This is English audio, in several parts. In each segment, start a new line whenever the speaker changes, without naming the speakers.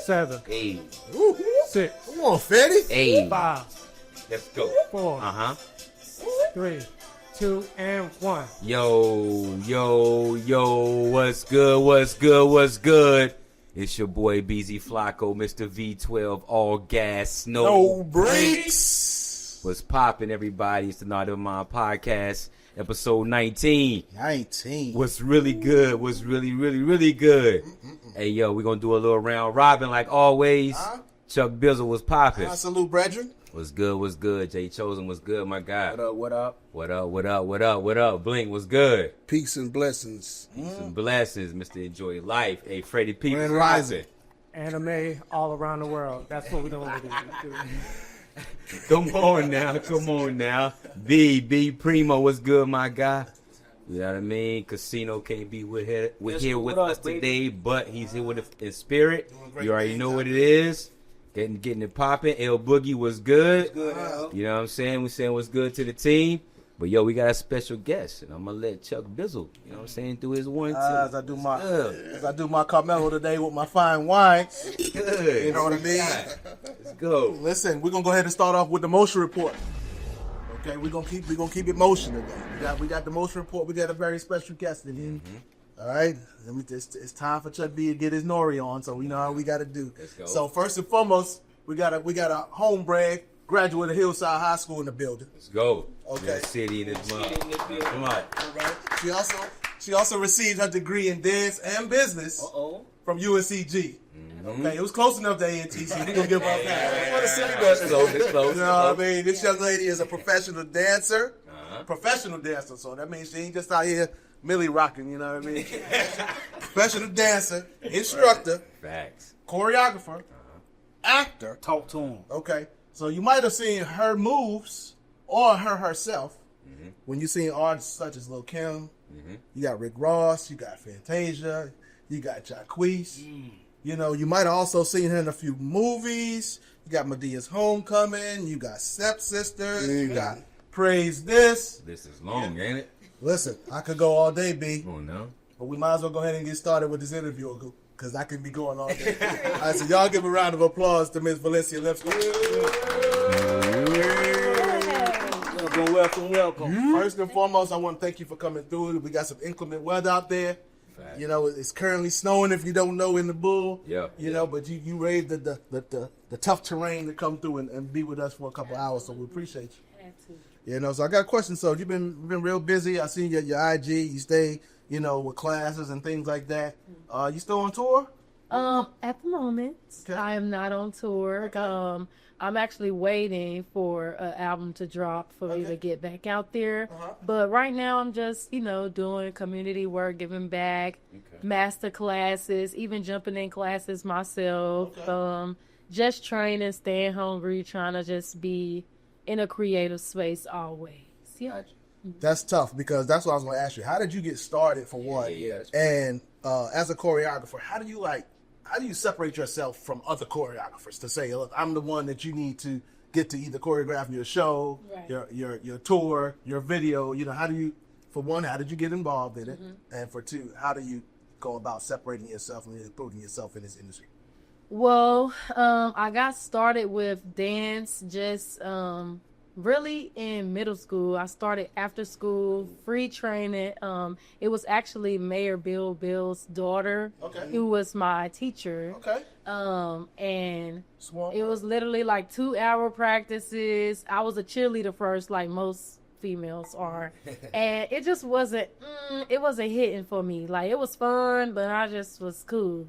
7,
Hey.
6.
Come on, Fetty.
Hey.
5.
Let's go.
4. 3, 2, and 1.
Yo, what's good? It's your boy BZ Flacco, Mr. V12, all gas, no
breaks.
What's poppin', everybody? It's the Not of My podcast, episode 19.
19.
What's really good? What's really good? Hey, yo, we're gonna do a little round robin like always. Chuck Bizzle was poppin'.
Salute, brethren.
What's good? Jay Chosen was good, my guy.
What up?
What up? Blink was good.
Peace and blessings.
Peace and blessings, Mr. Enjoy Life. Hey, Freddie P.
Grand Rising.
Anime all around the world. That's what we're doing.
Come on now. B Primo was good, my guy. You know what I mean? Casino can't be here with us today, but he's here with us in spirit. You already know what it is. Getting it popping. L Boogie was good. You know what I'm saying? We saying what's good to the team. But yo, we got a special guest, and I'm gonna let Chuck Bizzle, you know what I'm saying, do his one.
As I do my Carmelo today with my fine wine.
Good.
You know what I mean?
Let's go.
Listen, we're gonna go ahead and start off with the motion report. Okay, we're gonna keep it motion today. We got the motion report. We got a very special guest in here. All right, it's time for Chuck B to get his nori on, so we know how we got to do.
Let's go.
So first and foremost, we got a homebred graduate of Hillside High School in the building.
Let's go.
Okay.
That city in this month. Come on.
All right. She also received her degree in dance and business from UNCG. Okay, it was close enough to ANTC. We're gonna give her a pass.
It's close.
You know what I mean? This young lady is a professional dancer. So that means she ain't just out here Millie rocking, you know what I mean? Professional dancer, instructor,
Facts.
choreographer, actor.
Talk to him.
Okay, so you might have seen her moves or her herself when you seen artists such as Lil' Kim. You got Rick Ross, you got Fantasia, you got Jacquees. You know, you might have also seen her in a few movies. You got Medea's Homecoming, you got Stepsisters, you got Praise This.
This is long, ain't it?
Listen, I could go all day, B.
Oh no.
But we might as well go ahead and get started with this interview because I can be going all day. All right, so y'all give a round of applause to Miss Valencia Lipscomb.
Welcome.
First and foremost, I want to thank you for coming through. We got some inclement weather out there.
Fact.
You know, it's currently snowing if you don't know in the Bull.
Yeah.
You know, but you raised the tough terrain to come through and be with us for a couple hours, so we appreciate you. You know, so I got a question. So you've been real busy. I seen your IG. You stay, you know, with classes and things like that. You still on tour?
At the moment, I am not on tour. I'm actually waiting for an album to drop for me to get back out there. But right now, I'm just, doing community work, giving back, master classes, even jumping in classes myself. Just training, staying hungry, trying to just be in a creative space always. Yeah.
That's tough because that's what I was going to ask you. How did you get started for one?
Yeah,
and as a choreographer, how do you separate yourself from other choreographers to say, look, I'm the one that you need to get to either choreograph your show, your tour, your video? You know, how did you get involved in it? And for two, how do you go about separating yourself and putting yourself in this industry?
Well, I got started with dance just really in middle school. I started after school, free training. It was actually Mayor Bill Bill's daughter who was my teacher. And it was literally like 2-hour practices. I was a cheerleader first, like most females are. And it just wasn't hitting for me. Like, it was fun, but I just was cool.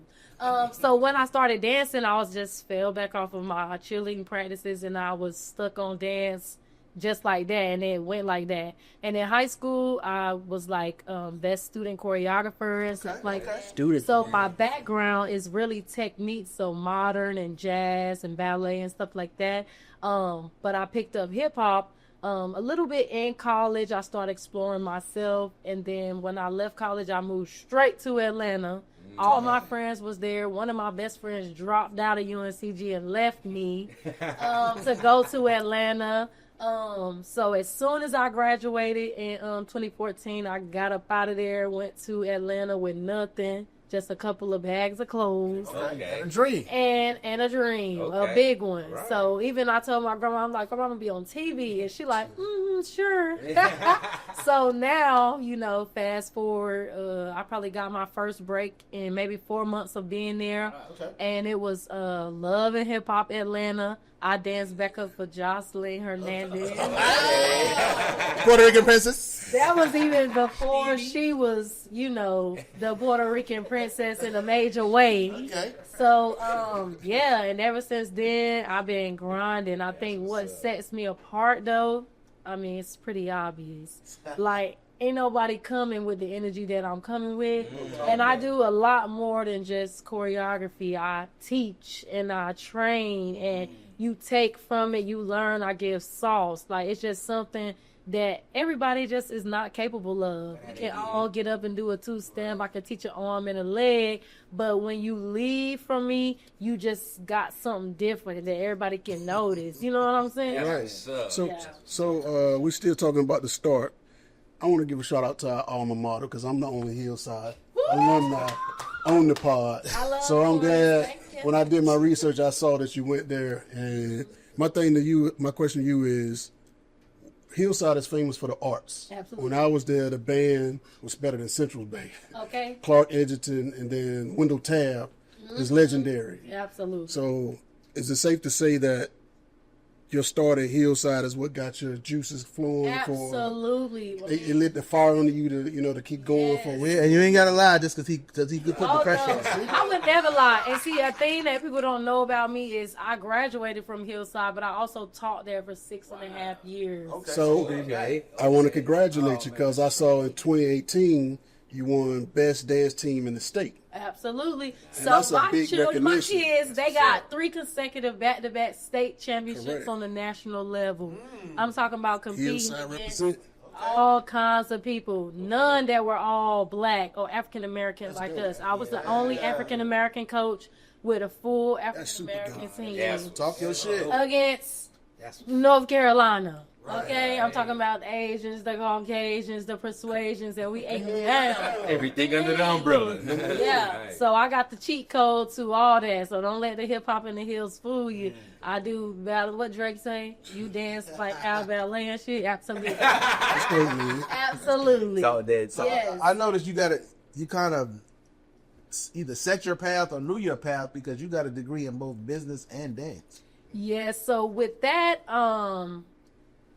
So when I started dancing, I was just fell back off of my cheerleading practices and I was stuck on dance just like that, and it went like that. And in high school, I was like best student choreographer and stuff like that. So my background is really technique, so modern and jazz and ballet and stuff like that. But I picked up hip hop a little bit in college. I started exploring myself, and then when I left college, I moved straight to Atlanta. All my friends was there. One of my best friends dropped out of UNCG and left me to go to Atlanta. So as soon as I graduated in 2014, I got up out of there, went to Atlanta with nothing, just a couple of bags of clothes.
Okay.
A dream.
And a dream,
Okay.
a big one.
Right.
So even I told my grandma, I'm like, I'm gonna be on TV, and she like, sure. So now, you know, fast forward, I probably got my first break in maybe 4 months of being there,
Okay.
and it was Love and Hip Hop Atlanta. I danced back up for Jocelyn Hernandez.
Puerto Rican princess.
That was even before she was, you know, the Puerto Rican princess in a major way.
Okay.
So, yeah, and ever since then, I've been grinding. I think what sets me apart, though, I mean, it's pretty obvious. Like, ain't nobody coming with the energy that I'm coming with. And I do a lot more than just choreography. I teach and I train, and you take from it, you learn, I give sauce. Like, it's just something that everybody just is not capable of. You can all get up and do a two-step. I can teach an arm and a leg, but when you leave from me, you just got something different that everybody can notice. You know what I'm saying?
Right. So,
Yeah.
so we're still talking about the start. I want to give a shout out to our alma mater because I'm the only Hillside alumni on the pod.
I love
So I'm
Lawrence.
glad
Thank you.
when I did my research, I saw that you went there. And my question to you is, Hillside is famous for the arts.
Absolutely.
When I was there, the band was better than Central Bay.
Okay?
Clark Edgerton and then Wendell Tabb is legendary.
Absolutely.
So is it safe to say that your start at Hillside is what got your juices flowing
Absolutely.
it lit the fire under you to, to keep going for
Yeah, and you ain't gotta lie just because he could put the
Oh,
pressure
no.
on.
I would never lie. And see, a thing that people don't know about me is I graduated from Hillside, but I also taught there for 6.5 years.
So
Okay.
I want to congratulate you because I saw in 2018 you won best dance team in the state.
Absolutely. So
that's a
my
big
children, my
recognition.
kids, they got 3 consecutive back-to-back state championships
Correct.
on the national level. I'm talking about competing
Hillside
against
represent.
all kinds of people. None that were all black or African Americans like us. I was the only African American coach with a full African American team
Talk your shit.
against North Carolina. Okay, I'm talking about the Asians, the Caucasians, the Persuasions, and we ate them down.
Everything under the umbrella.
Yeah, so I got the cheat code to all that. So don't let the hip hop and the hills fool you. I do battle. What Drake say? You dance like Al Ballet and shit. Absolutely,
That's great, man.
absolutely.
It's all dead. So
Yes.
I noticed you kind of either set your path or knew your path because you got a degree in both business and dance.
Yes. So with that,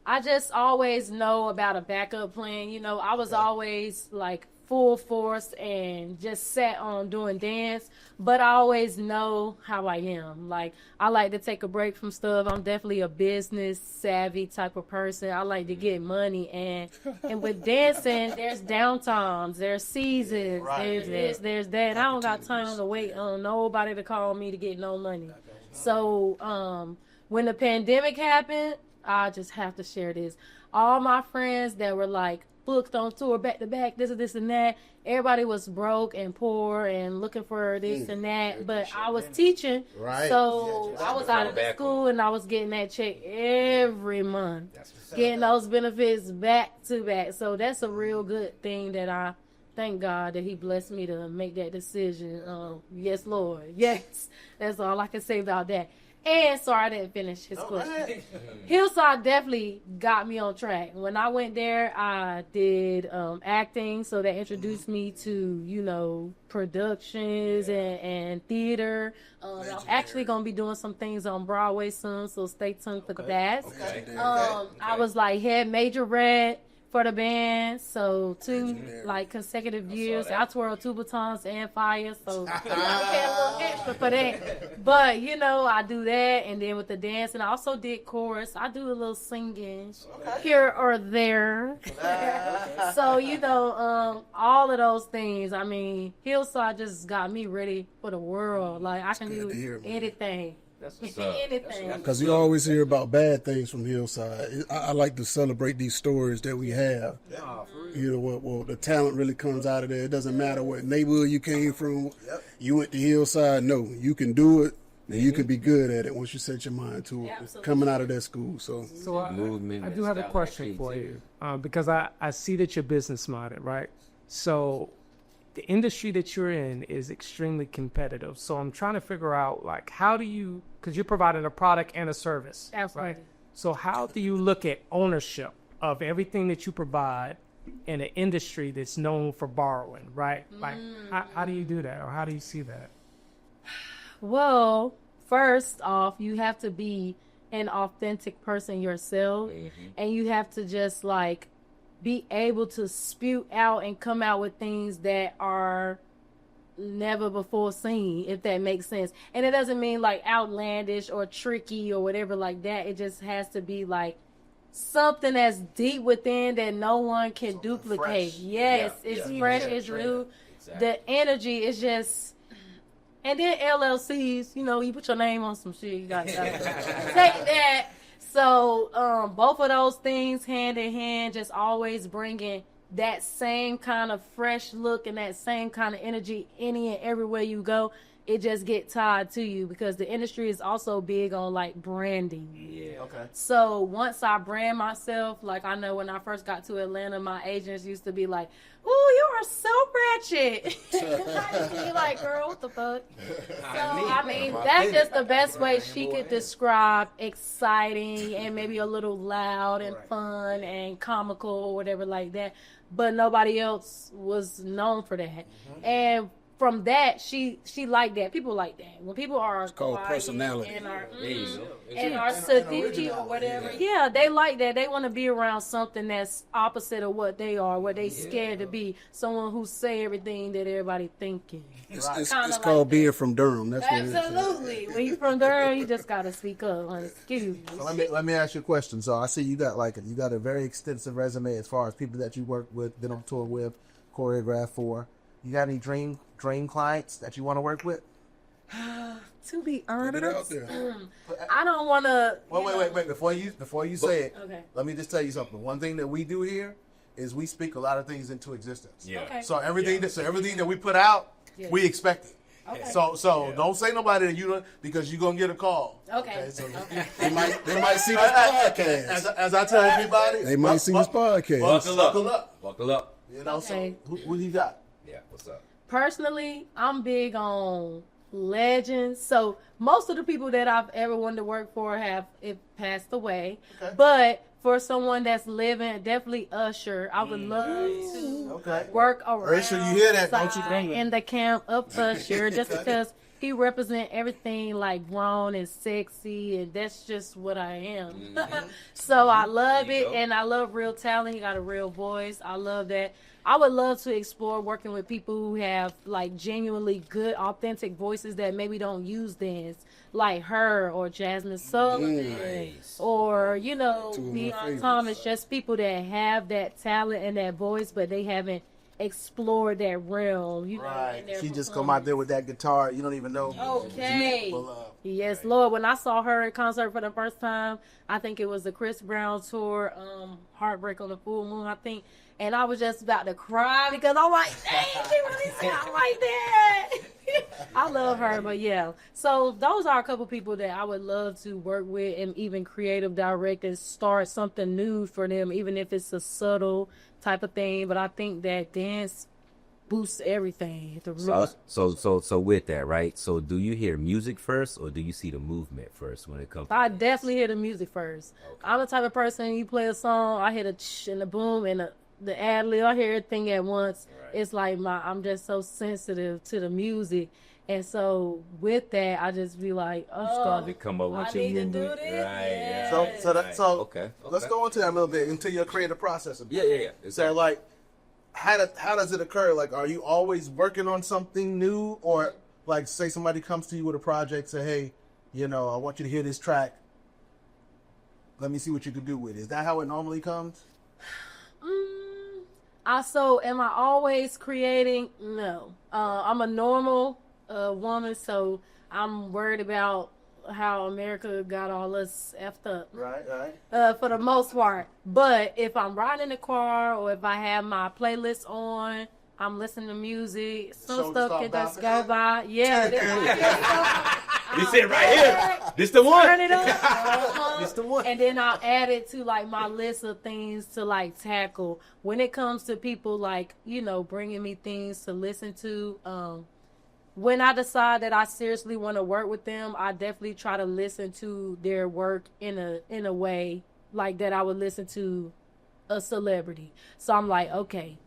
I just always know about a backup plan. You know, I was always like full force and just set on doing dance, but I always know how I am. Like, I like to take a break from stuff. I'm definitely a business savvy type of person. I like to get money, and with dancing, there's downtimes, there's seasons, there's this, there's that. I don't got time to wait on nobody to call me to get no money. So when the pandemic happened, I just have to share this. All my friends that were like booked on tour back to back, this and that, everybody was broke and poor and looking for this and that. But I was teaching,
Right.
so I was out of school and I was getting that check every month, getting those benefits back to back. So that's a real good thing that I thank God that He blessed me to make that decision. Yes, Lord. Yes, that's all I can say about that. And sorry, I didn't finish his question. Hillside definitely got me on track. When I went there, I did acting, so that introduced me to, productions and theater. I'm actually going to be doing some things on Broadway soon, so stay tuned for that. I was like head majorette for the band, so 2 like consecutive years. I twirled 2 batons and fire, so I pay a little extra for that. But I do that, and then with the dancing, I also did chorus. I do a little singing here or there. So all of those things. I mean, Hillside just got me ready for the world. Like, I can
good to hear,
do
man.
anything.
that's what's up.
Anything.
Because you always hear about bad things from Hillside. I like to celebrate these stories that we have. Well, the talent really comes out of there. It doesn't matter what neighborhood you came from. You went to Hillside. No, you can do it, and you can be good at it once you set your mind to it.
Absolutely.
Coming out of that school, so
So
Movement
I do have a question for you because I see that you're business minded, right? So the industry that you're in is extremely competitive. So I'm trying to figure out, like, how do you, because you're providing a product and a service.
Absolutely.
Right? So how do you look at ownership of everything that you provide in an industry that's known for borrowing, right? Like, how do you do that, or how do you see that?
Well, first off, you have to be an authentic person yourself, and you have to just like be able to spew out and come out with things that are never before seen, if that makes sense. And it doesn't mean like outlandish or tricky or whatever like that. It just has to be like something that's deep within that no one can duplicate.
fresh.
Yes,
Yeah,
it's
yeah.
fresh,
Yeah,
it's
yeah.
real.
Exactly.
The energy is just. And then LLCs, you know, you put your name on some shit, you got to take that. So both of those things hand in hand, just always bringing that same kind of fresh look and that same kind of energy any and everywhere you go. It just get tied to you, because the industry is also big on like branding.
Yeah.
Okay.
So once I brand myself, like I know when I first got to Atlanta, my agents used to be like, "Ooh, you are so ratchet." I used to be like, "Girl, what the fuck?" So I mean, that's just the best way she could describe exciting and maybe a little loud and fun and comical or whatever like that. But nobody else was known for that. And from that, she liked that. People like that. When people are
called
quiet
personality.
and are
There you go.
and are sadistic or whatever. Yeah, they like that. They want to be around something that's opposite of what they are, what they scared to be. Someone who say everything that everybody thinking.
It's
Kinda like
called
that.
being from Durham. That's what it is.
Absolutely. When you from Durham, you just gotta speak up. Honey. Excuse me.
So let me ask you a question. So I see you got a very extensive resume as far as people that you work with, been on tour with, choreographed for. You got any dream clients that you want to work with?
To be
Get it out
honest,
there.
I don't want to.
Wait. Before you say it,
Okay.
let me just tell you something. One thing that we do here is we speak a lot of things into existence.
Yeah.
Okay.
So everything that we put out,
Yeah.
we expect it.
Okay.
So don't say nobody that you don't, because you're gonna get a call.
Okay.
So
They might see this podcast.
as I tell everybody,
They might see this podcast.
buckle up.
Buckle up.
You know.
Okay.
So who you got?
Yeah. What's up?
Personally, I'm big on legends. So most of the people that I've ever wanted to work for have passed away.
Okay.
But for someone that's living, definitely Usher. I would love to
Okay.
work around.
Usher, you hear that, don't you?
side in the camp of Usher, just because he represent everything like grown and sexy, and that's just what I am. So I love
There you
it,
go.
and I love real talent. He got a real voice. I love that. I would love to explore working with people who have like genuinely good, authentic voices that maybe don't use dance, like her or Jasmine Sullivan,
Nice.
or you know,
Two of my
Beyonce
favorites.
Thomas. Just people that have that talent and that voice, but they haven't explored that realm. You know,
Right.
in their
She just come out there
performance.
with that guitar. You don't even know.
Okay.
Well,
Yes, Lord. When I saw her in concert for the first time, I think it was the Chris Brown tour, Heartbreak on the Full Moon, I think. And I was just about to cry because I'm like, dang, she really sound like that. I love her, but yeah. So those are a couple people that I would love to work with and even creative direct and start something new for them, even if it's a subtle type of thing. But I think that dance boosts everything.
So with that, right? So do you hear music first, or do you see the movement first when it comes to
I definitely hear the music first. I'm the type of person, you play a song, I hear the ch and the boom and the ad lib, I hear everything at once.
Right.
It's like I'm just so sensitive to the music. And so with that, I just be like,
starting to
oh,
come up
I
with your
need to
movement?
do this.
Right,
Yes.
yeah. Okay.
let's go into that a little bit into your creative process.
Yeah.
So like, how does it occur? Like, are you always working on something new, or like, say somebody comes to you with a project, say, hey, you know, I want you to hear this track. Let me see what you can do with it. Is that how it normally comes?
So am I always creating? No. I'm a normal woman, so I'm worried about how America got all us effed up.
Right.
For the most part. But if I'm riding in the car or if I have my playlist on, I'm listening to music. Some
So
stuff
start
can just
bouncing.
go by. Yeah.
This it right here. This the one.
Turn it up.
This the one.
And then I'll add it to like my list of things to like tackle when it comes to people like, you know, bringing me things to listen to. When I decide that I seriously want to work with them, I definitely try to listen to their work in a way like that I would listen to a celebrity. So I'm like, okay,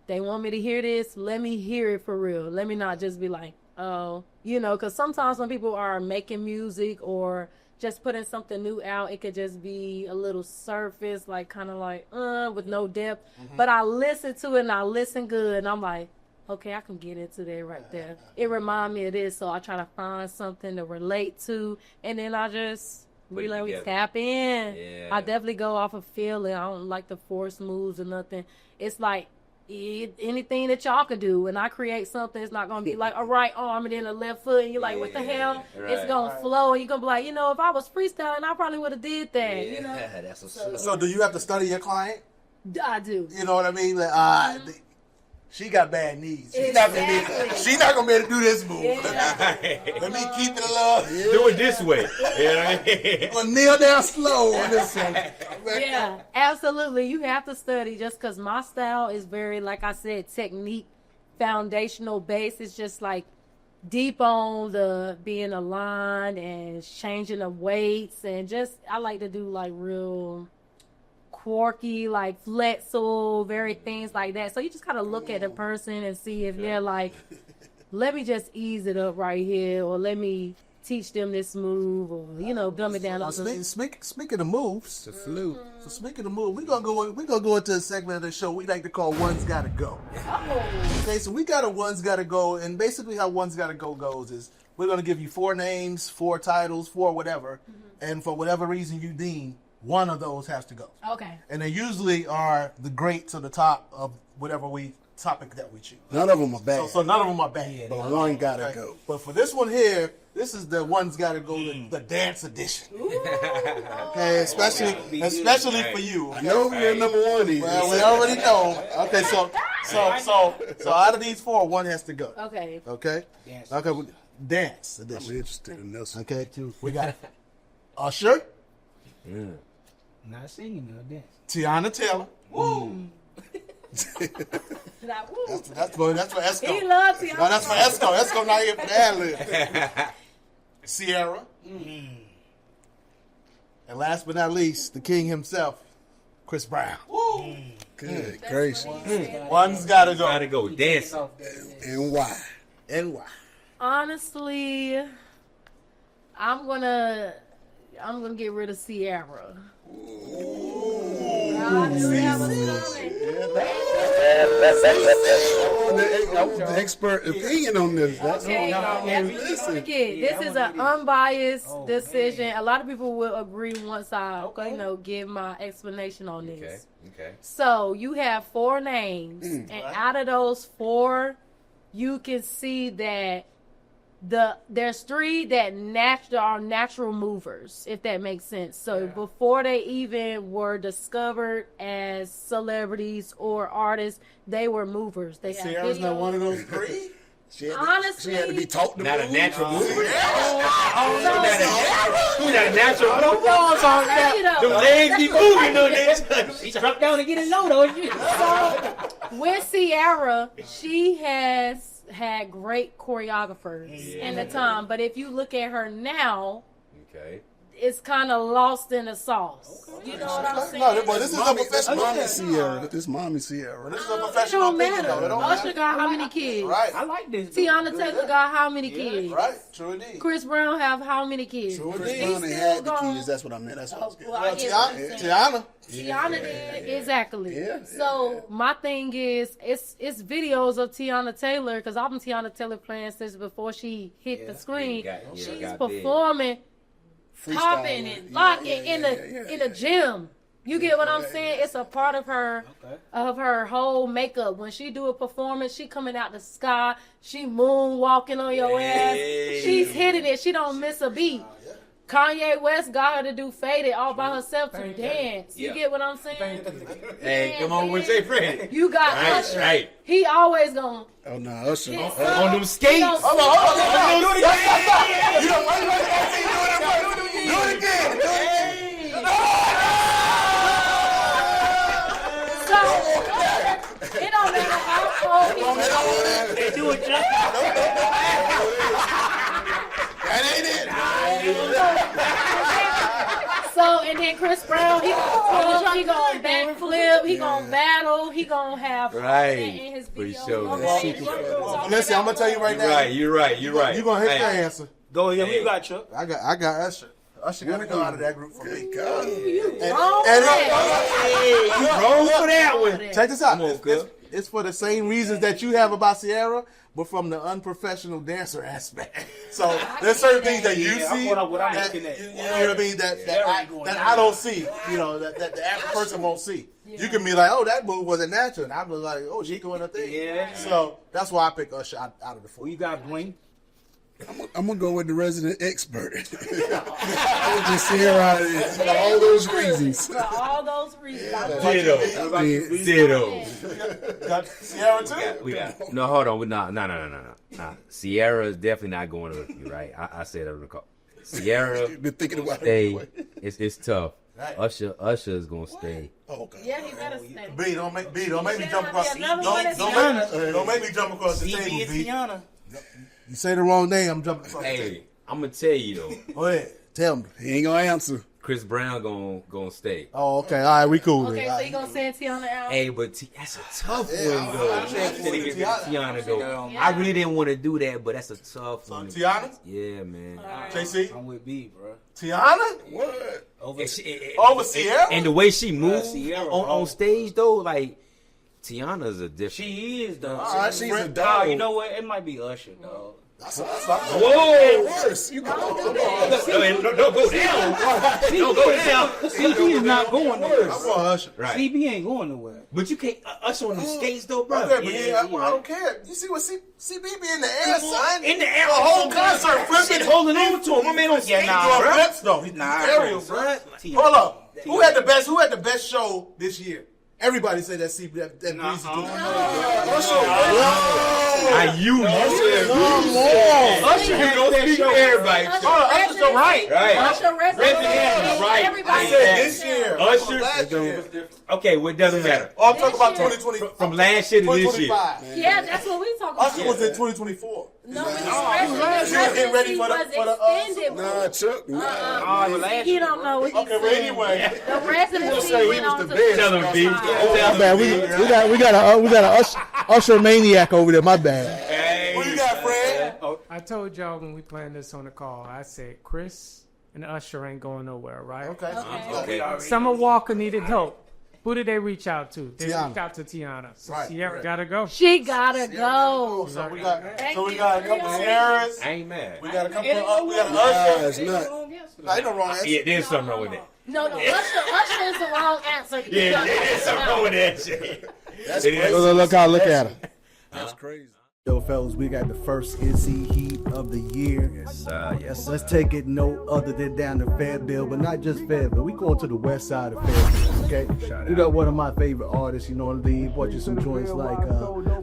they want me to hear this. Let me hear it for real. Let me not just be like, oh, you know, because sometimes when people are making music or just putting something new out, it could just be a little surface, like kind of like, with no depth. But I listen to it and I listen good and I'm like, okay, I can get into that right there. It reminds me of this, so I try to find something to relate to, and then I just we tap in.
Yeah.
I definitely go off of feeling. I don't like the force moves or nothing. It's like anything that y'all can do. When I create something, it's not gonna be like a right arm and then a left foot, and you're like, what the hell?
Right.
It's gonna flow, and you're gonna be like, you know, if I was freestyling, I probably would have did that. You know,
That's what's up.
So do you have to study your client?
I do.
You know what I mean? Like, she got bad knees. She's
Exactly.
not gonna be able to do this move.
Yeah.
Let me keep it a little.
Do it this way. You know what I mean?
I'm gonna kneel down slow on this one.
Yeah, absolutely. You have to study just because my style is very, like I said, technique, foundational base. It's just like deep on the being aligned and changing the weights. And just, I like to do like real quirky, like flexile, very things like that. So you just gotta look at the person and see if they're like, let me just ease it up right here, or let me teach them this move, or you know, dumb it down.
Speaking of moves,
The flute.
so speaking of moves, we're gonna go into a segment of the show we like to call "One's Gotta Go." Okay, so we got a "One's Gotta Go," and basically how "One's Gotta Go" goes is we're gonna give you 4 names, 4 titles, 4 whatever, and for whatever reason you deem, one of those has to go.
Okay.
And they usually are the great to the top of whatever topic that we choose.
None of them are bad.
So none of them are bad.
but one gotta
Okay.
go.
But for this one here, this is the "One's Gotta Go," the dance edition. Okay, especially for you.
I know you're number one of these.
Well, we already know. Okay, so out of these 4, one has to go.
Okay.
Okay. Okay. Dance
I'm
edition.
interested in this.
Okay. We got Usher,
Not singing, no dance.
Tiana Taylor.
Like, woo.
That's for Esco.
He loves you.
No, that's for Esco. Esco not here for the ad-lib. Sierra. And last but not least, the king himself, Chris Brown.
Good gracious.
One's gotta go.
Gotta go dancing.
And why?
And why?
Honestly, I'm gonna get rid of Sierra. I knew that was coming.
I want the expert opinion on this.
Okay,
Listen.
this is an unbiased decision. A lot of people will agree once I, give my explanation on this.
Okay.
So you have 4 names, and out of those 4, you can see that there's 3 that are natural movers, if that makes sense. So before they even were discovered as celebrities or artists, they were movers. They had
Sierra's not
videos.
one of those 3?
She had
Honestly,
to be taught to
Not a
move.
natural mover.
So,
Who's not a natural mover?
you know,
Them legs be moving, though, nigga.
He dropped down to get it low, though.
So with Sierra, she has had great choreographers in the time, but if you look at her now,
Okay.
it's kind of lost in the sauce. You know what I'm saying?
No, but this is a professional.
Mommy Sierra. This mommy Sierra.
This is a
It
professional
don't
opinion,
matter.
though. It don't
Usher
matter.
got how many kids?
Right.
I like this.
Tiana Taylor got how many kids?
Right. True indeed.
Chris Brown have how many kids?
True
Chris
indeed.
Brown ain't
still
had the
gone.
kids. That's what I meant. That's what I was getting.
Well,
Well,
I get what you're saying.
Tiana.
Tiana did exactly.
Yeah.
So my thing is, it's videos of Tiana Taylor, because I've been Tiana Taylor playing since before she hit the screen. She's
got
performing, popping and locking in the gym. You get what I'm saying? It's a part of her whole makeup. When she do a performance, she coming out the sky, she moonwalking on your ass. She's hitting it. She don't miss a beat. Kanye West got her to do Faded all by herself to
Thank you.
dance. You
Yeah.
get what I'm saying?
Hey, come on with J. Fred.
You got
Right,
Usher.
right.
He always gonna
Oh no, Usher.
hit
On
some-
them skates.
he gonna-
Hold on. Do it again. You know, do it again.
So it don't matter how old he is.
They do it just
That ain't it.
So and then Chris Brown, he gonna backflip, he gonna battle, he gonna have all
Right.
that in his
For
videos.
sure.
Okay.
Listen, I'm gonna tell you right now.
You're right.
You gonna hit that answer.
go ahead. Who you got, Chuck?
I got Usher. Usher gotta go out of that group for me.
Wrong
And
You wrong for that one.
check this out.
Come on, cuz.
It's for the same reasons that you have about Sierra, but from the unprofessional dancer aspect. So there's certain things that you
Yeah, I'm
see
what I'm
that,
looking at.
you know what I mean, that I don't see. You know, that the average person won't see. You can be like, oh, that move wasn't natural. And I'm like, oh, she doing her thing.
Yeah.
So that's why I pick Usher out of the
Who
four.
you got, Bling?
I'm gonna go with the resident expert. I would just see her out of this for all those reasons.
For all those reasons.
Ditto. Ditto.
Got Sierra too?
We got. No, hold on. Nah. Sierra is definitely not going to you, right? I said that on the call. Sierra,
Been thinking about
stay.
it.
It's tough.
Right.
Usher is gonna stay.
Oh, okay.
Yeah, he better stay.
B, don't make me jump across.
Another one that's
Don't make me jump across the
CB
table,
and
B.
Tiana.
You say the wrong name, I'm jumping across the table.
Hey, I'm gonna tell you though.
Go ahead, tell me.
He ain't gonna answer.
Chris Brown gonna stay.
Oh, okay, all right, we cool.
Okay,
then.
so you gonna send Tiana out?
Hey, but that's a tough
Yeah,
one though.
I'm saying
Tiana though.
Yeah.
I really didn't want to do that, but that's a tough one.
Tiana?
Yeah, man.
JC?
I'm with B, bro.
Tiana?
What?
Over
Over Sierra?
And the way she moves
Sierra,
on
bro.
stage though, like Tiana's a different.
She is though.
All right, she's a
Nah,
dog.
you know what? It might be Usher, dog.
Whoa!
Worse. You go.
Don't go down. Don't go down.
CB is not going nowhere.
I'm going Usher.
Right.
CB ain't going nowhere.
But you can't Usher on the skates though, bro.
Okay, but yeah, I don't care. You see what CB be in the air, son?
In the air,
The whole concert flipping.
Shit holding on to him. My man on skate,
He doing
bro.
flips though. He's
Nah,
aerial,
bro.
bro.
T-
Hold up. Who had the best show this year? Everybody said that CB that Breezy do.
You Usher had that show. Everybody.
Usher,
Right.
Usher,
Right.
everybody.
I said this year.
Usher.
Last year.
Okay, well, it doesn't matter.
Oh, I'm talking about
This year.
2020.
From last year to this year.
2025.
Yeah, that's what we talking about.
Usher was in 2024.
No, his
She was getting ready for the
extended.
Nah, Chuck. Nah.
He don't know what he's
Okay, well,
saying.
anyway.
The residency
say he
went
was
on
the
to
best.
Tell him, B.
My bad. We got a Usher maniac over there. My bad. What you got, Fred?
I told y'all when we planned this on the call, I said Chris and Usher ain't going nowhere, right?
Okay.
Okay.
Summer Walker needed help. Who did they reach out to? They
Tiana.
reached out to Tiana. So
Right,
Sierra
correct.
gotta go.
She gotta go.
So we got a couple Sierras.
I ain't mad.
We got a couple. We got an Usher.
It's not.
Nah, ain't no wrong answer.
Yeah, there's something wrong with that.
No, Usher is the wrong answer.
Yeah, there's something wrong with that shit.
Look at him.
That's crazy.
Yo, fellas, we got the first NC Heat of the year.
Yes,
Let's take it no other than down to Fayetteville, but not just Fayetteville. We going to the west side of Fayetteville, okay? You got one of my favorite artists, you know what I mean? He bought you some joints like,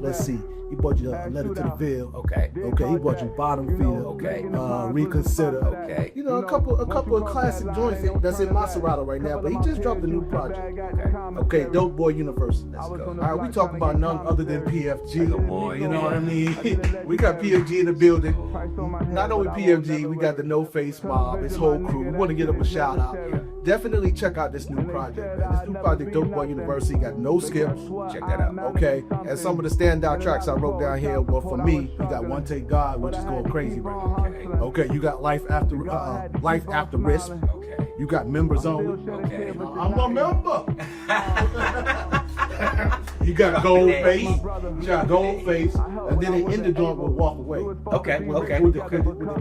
let's see, he bought you a Letter to the Ville.
Okay.
Okay, he bought you Bottom Field.
Okay.
Reconsider.
Okay.
You know, a couple of classic joints that's in Maserati right now, but he just dropped a new project. Okay, Dope Boy University. Let's go. All right, we talking about none other than PFG.
Come on,
You know what I mean? We got PFG in the building. Not only PFG, we got the No Face Mob, his whole crew. We want to give them a shout out. Definitely check out this new project, man. This new project, Dope Boy University, got no skips. Check that out. Okay. And some of the standout tracks I wrote down here, well, for me, you got One Take God, which is going crazy right now. Okay. You got Life After Risk.
Okay.
You got Members Only.
Okay.
I'm a member. You got gold face. You got gold face, and then they end the joint with walk away.
Okay.
With the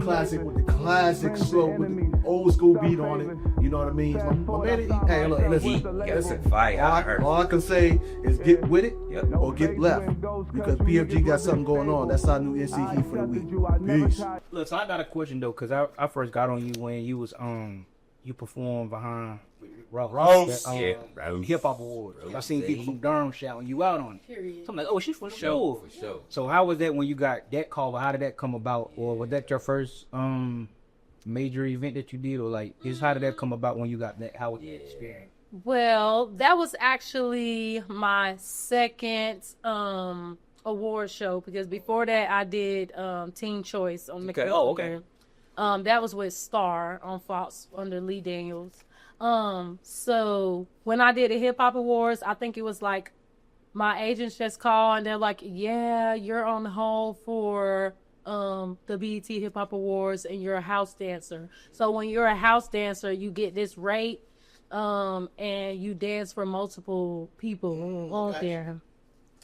classic slow, with the old school beat on it. You know what I mean? My man, hey, look, listen.
Fire.
All I can say is get with it
Yep.
or get left, because PFG got something going on. That's our new NC Heat for the week. Peace.
Look, so I got a question though, cause I first got on you when you was you performed behind
Ross.
Yeah, bro.
Hip Hop Awards. I seen people from Durham shouting you out on it.
Period.
So I'm like, oh, she's from the show.
For sure.
So how was that when you got that call? Or how did that come about? Or was that your first major event that you did? Or like, how did that come about when you got that? How was that experience?
Well, that was actually my second award show, because before that I did Teen Choice on
Okay.
Nickelodeon.
Oh, okay.
That was with Star on Fox under Lee Daniels. So when I did the Hip Hop Awards, I think it was like my agents just called and they're like, yeah, you're on hold for the BET Hip Hop Awards and you're a house dancer. So when you're a house dancer, you get this rate and you dance for multiple people on there.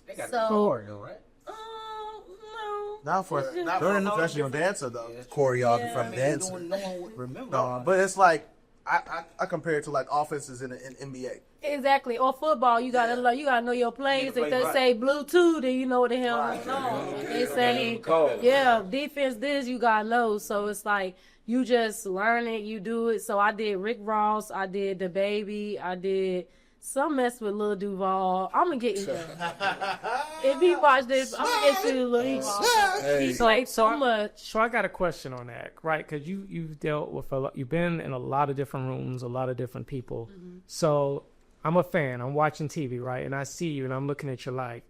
They got
So-
hard though, right?
No.
Not for a professional dancer though. Choreographer and dancer.
No one would remember.
No, but it's like I compare it to like offenses in the NBA.
Exactly. Or football, you gotta know your plays. If they say blue 2, then you know what the hell going on. If they say defense this, you gotta know. So it's like you just learn it, you do it. So I did Rick Ross, I did The Baby, I did some mess with Lil Duval. I'm gonna get into it. If he watch this, I'm gonna get to Lil Duval. He played so much.
So I got a question on that, right? Because you've dealt with you've been in a lot of different rooms, a lot of different people. So I'm a fan. I'm watching TV, right? And I see you, and I'm looking at your life.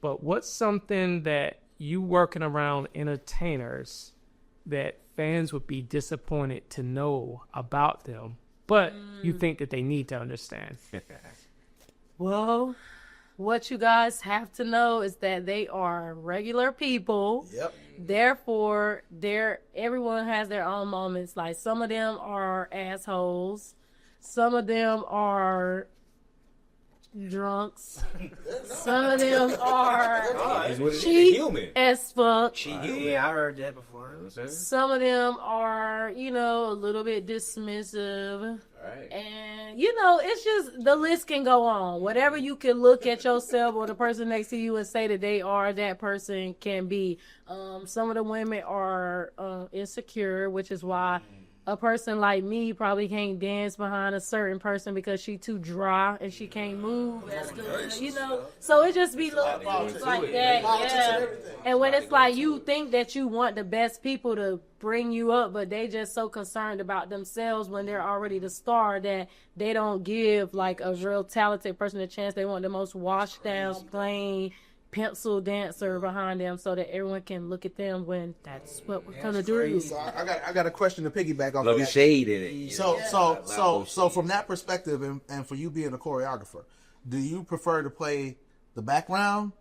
But what's something that you working around entertainers that fans would be disappointed to know about them, but you think that they need to understand?
Well, what you guys have to know is that they are regular people.
Yep.
Therefore, everyone has their own moments. Like some of them are assholes, some of them are drunks, some of them are cheap as fuck.
Yeah, I heard that before.
Some of them are, a little bit dismissive.
Right.
And, it's just, the list can go on. Whatever you can look at yourself or the person next to you and say that they are, that person can be. Some of the women are insecure, which is why a person like me probably can't dance behind a certain person because she too dry and she can't move as good, So it just be little things like that, yeah. And when it's like you think that you want the best people to bring you up, but they just so concerned about themselves when they're already the star that they don't give like a real talented person a chance. They want the most washed down, plain pencil dancer behind them so that everyone can look at them when that's what we're gonna do.
So I got a question to piggyback off
Love
of that.
shade in it.
So from that perspective, and for you being a choreographer, do you prefer to play the background,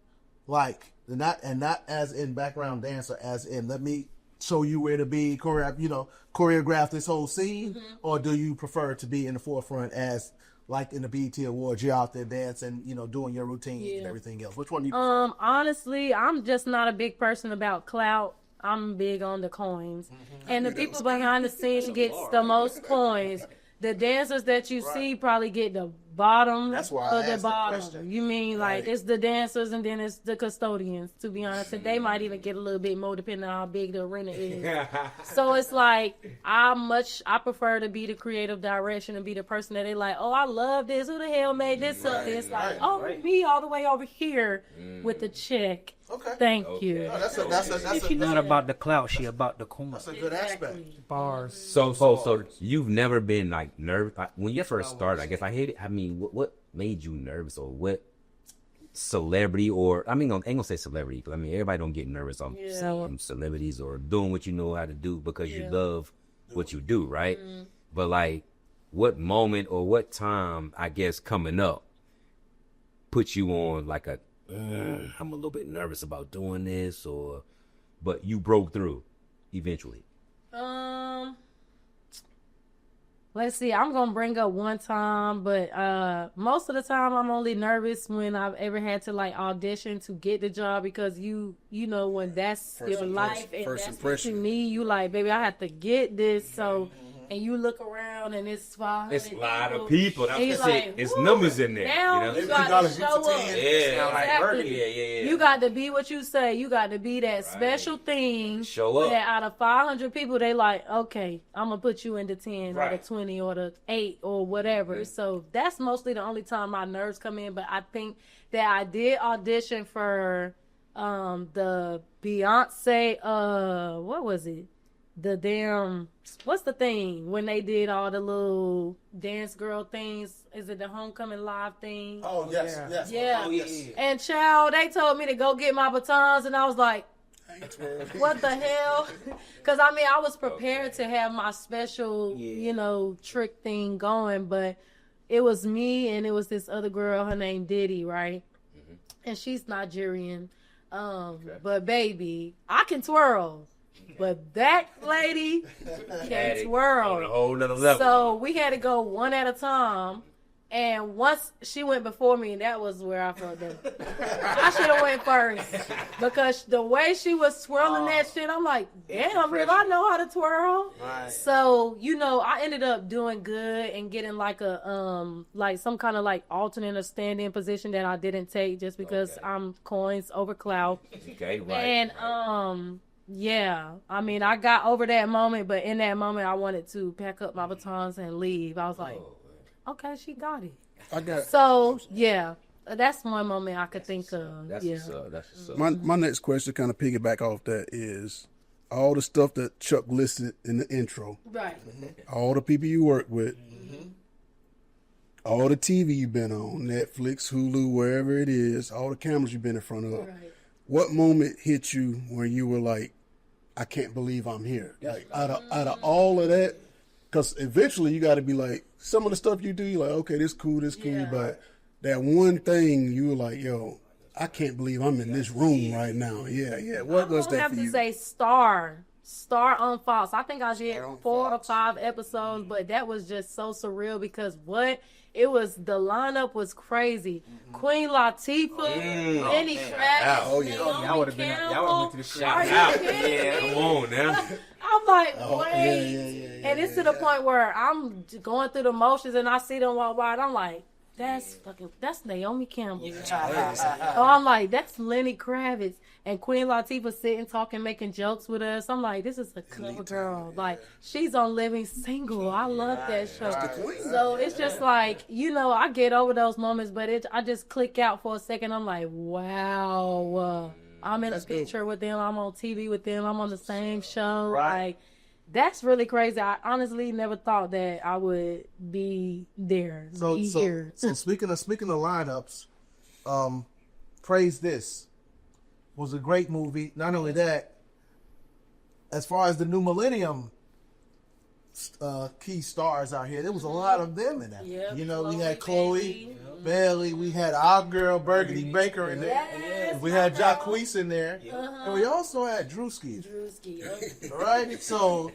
like not as in background dancer, as in let me show you where to be, choreograph this whole scene, or do you prefer to be in the forefront as like in the BET Awards, you're out there dancing, doing your routines and everything else? Which one do you prefer?
Honestly, I'm just not a big person about clout. I'm big on the coins. And the people behind the scenes gets the most coins. The dancers that you see probably get the bottom
That's why I
of the
asked that
bottom.
question.
You mean like it's the dancers and then it's the custodians, to be honest. And they might even get a little bit more depending on how big the arena is. So it's like I prefer to be the creative direction and be the person that they like, oh, I love this. Who the hell made this up? It's like, me all the way over here with the check.
Okay.
Thank you.
No, that's
She's not about the clout, she about the coin.
a good aspect.
Bars.
So you've never been like nervous when you first started? I guess I mean, what made you nervous, or what celebrity, or I mean, I ain't gonna say celebrity, but I mean everybody don't get nervous on celebrities or doing what you know how to do because you love what you do, right? But like, what moment or what time, I guess, coming up put you on like I'm a little bit nervous about doing this, but you broke through eventually?
Let's see. I'm gonna bring up one time, but most of the time I'm only nervous when I've ever had to like audition to get the job because you know when that's your life and
first
that's
impression.
what you need. You like, baby, I have to get this. So, and you look around and it's 500
It's a lot of people. That's
And
what
you
I say.
like,
It's
woo,
numbers in there.
Now
You know?
you got to show up.
Yeah, like
Exactly.
yeah.
You got to be what you say. You got to be that special thing.
Show up.
That out of 500 people, they like, okay, I'm gonna put you in the 10 or the
Right.
20 or the 8 or whatever. So that's mostly the only time my nerves come in. But I think that I did audition for the Beyonce. What was it? The damn, what's the thing when they did all the little dance girl things? Is it the homecoming live thing?
Oh yes, yes.
Yeah.
Oh, yes.
And child, they told me to go get my batons, and I was like, what the hell? Because I mean, I was prepared to have my special, you know, trick thing going, but it was me and it was this other girl. Her name Diddy, right? And she's Nigerian. But baby, I can twirl. But that lady can twirl.
On a whole nother level.
So we had to go one at a time. And once she went before me, that was where I felt that. I should have went first. Because the way she was twirling that shit, I'm like, damn, if I know how to twirl.
Right.
So, you know, I ended up doing good and getting like a like some kind of like alternate or stand-in position that I didn't take just because I'm coins over clout.
Okay, right.
And yeah, I mean, I got over that moment, but in that moment, I wanted to pack up my batons and leave. I was like, okay, she got it.
I got
So, yeah, that's one moment I could think of.
That's
yeah.
what's up. That's what's up.
my next question, kind of piggyback off that, is all the stuff that Chuck listed in the intro,
Right.
all the people you work with, all the TV you've been on, Netflix, Hulu, wherever it is, all the cameras you've been in front of.
Right.
What moment hit you where you were like, I can't believe I'm here? Like out of all of that, because eventually you got to be like, some of the stuff you do, you're like, okay, this cool,
Yeah.
but that one thing you were like, yo, I can't believe I'm in this room right now. Yeah. What was
I
that
have
for
to
you?
say Star on Fox. I think I did 4 or 5 episodes, but that was just so surreal because the lineup was crazy. Queen Latifah, Lenny Kravitz,
Oh, yeah.
Naomi
Y'all would've been-
Campbell.
y'all would've went to the
Are you
Out.
kidding
Yeah,
me?
come on now.
I'm like, wait.
yeah,
And it's to the point where I'm going through the motions and I see them walk by and I'm like, that's Naomi Campbell. So I'm like, that's Lenny Kravitz. And Queen Latifah sitting, talking, making jokes with us. I'm like, this is a cover girl. Like, she's on Living Single. I love that show. So it's just like, you know, I get over those moments, but I just click out for a second. I'm like, wow. I'm in a picture with them. I'm on TV with them. I'm on the same show. Like, that's really crazy. I honestly never thought that I would be there.
So
here.
speaking of lineups, Praise This was a great movie. Not only that, as far as the new millennium key stars out here, there was a lot of them in that.
Yep,
You know, we
Chloe
had Chloe
Bailey.
Bailey, we had our girl Burgundy Baker in there,
Yes,
we had Jacquees in there, and we also had Drewski.
Drewski.
All right, so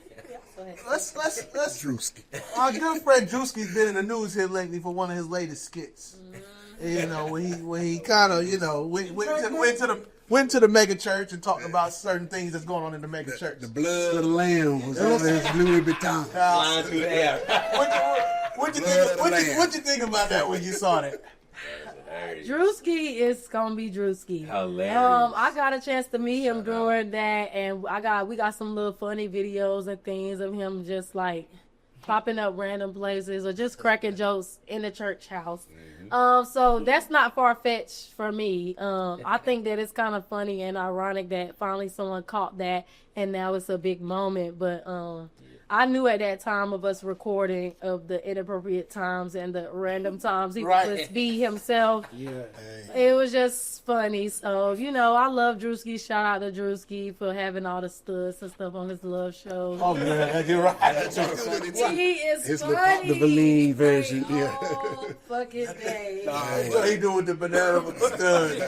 let's
Drewski.
our good friend Drewski's been in the news here lately for one of his latest skits. You know, when he kind of, you know, went to the mega church and talked about certain things that's going on in the mega church.
The blood of the lamb was on his Louis Vuitton.
Flying through the air.
What you think about that when you saw that?
Drewski is gonna be Drewski.
Hilarious.
I got a chance to meet him during that, and we got some little funny videos and things of him just like popping up random places or just cracking jokes in the church house. So that's not far-fetched for me. I think that it's kind of funny and ironic that finally someone caught that and now it's a big moment. But I knew at that time of us recording of the inappropriate times and the random times he would just be himself.
Yeah.
It was just funny. So, you know, I love Drewski. Shout out to Drewski for having all the studs and stuff on his love show.
Oh man, you're right.
He is
It's
funny.
the Valine version,
Like,
yeah.
all fucking day.
What he doing with the banana with the stud?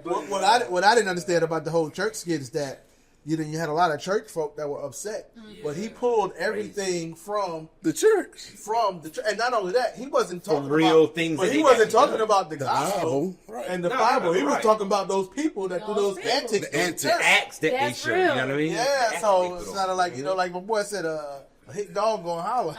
For real.
What I didn't understand about the whole church skit is that you had a lot of church folk that were upset. But he pulled everything from
The church.
and not only that, he wasn't talking
real
about
things
But
that
he
they
wasn't
actually
talking
done.
about the gospel
Bible.
and the Bible. He was
right.
talking about those people that do those antics.
The antics.
Acts that
That's
they show. You
real.
know what I mean?
Yeah, so it's kind of like like my boy said, a hit dog gonna holler.